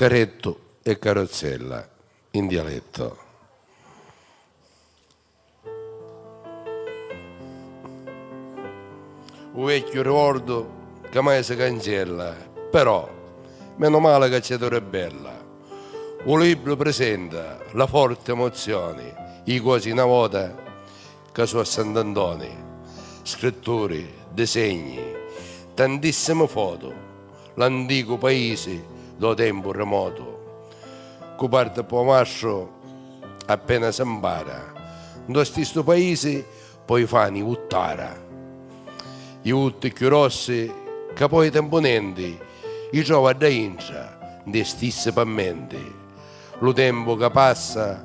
carretto e carrozzella in dialetto. Un vecchio ricordo che mai si cancella, però meno male che c'è Torre Bella. Un libro presenta la forte emozione, i cosi una volta che sono a Sant'Antonio, scrittori, disegni, tantissime foto, l'antico paese do tempo remoto, che parte Pomascio appena si impara, in questo paese poi fanno i uttara, i utti più rossi che poi temponenti, i trova da intra, di stesse pammenti, lo tempo che passa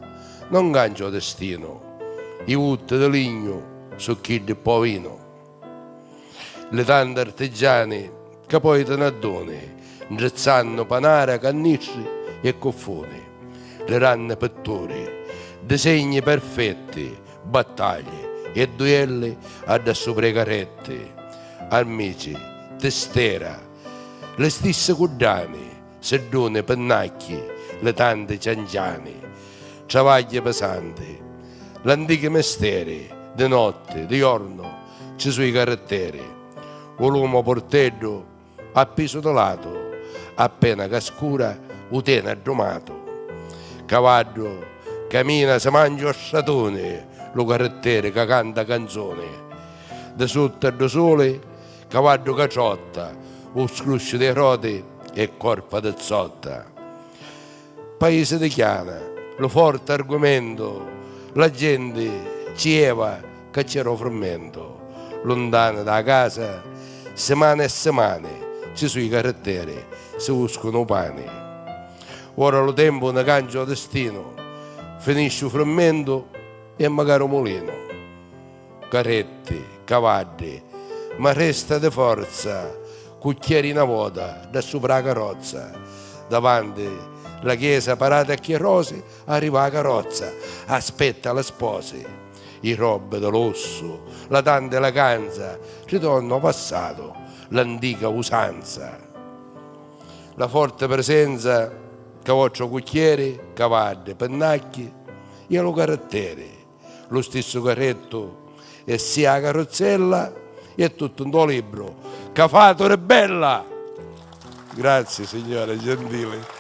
non cambia il destino, i utti di ligno su chi di povino, le tante artigiani che poi te ne doni, indrizzando panara, cannicci e coffoni, le ranne pittori, disegni perfetti, battaglie e duelli ad sopra amici, testera, le stesse cudani, sedone, pennacchi, le tante ciangiani, travagli pesanti, l'antichi mestieri, di notte, di giorno, ci sui caratteri, l'uomo portello, appisolato, appena che scura, utena addomato, cavallo, cammina, si mangia osciatone, lo carattere che canta canzone, da sotto a da sole, cavallo caciotta, lo scruscio dei roti e corpo di zotta. Paese di Chiana, lo forte argomento, la gente cieva che c'era fermento, lontano da casa, settimane e settimane, ci sono i caratteri, si uscono pani. Ora lo tempo ne cambia il destino, finisce il frammento e magari un mulino. Carretti, cavalli, ma resta di forza, cucchieri una vuota da sopra la carrozza. Davanti la chiesa parata a chierosi, arriva la carrozza, aspetta le spose, i robe dell'osso, la tanta eleganza, ritorno al passato, l'antica usanza. La forte presenza, cavoccio cucchieri, cavalli, pennacchi e lo carattere, lo stesso carretto e sia la carrozzella e tutto un tuo libro, che fa Torre Bella. Grazie signore, gentile.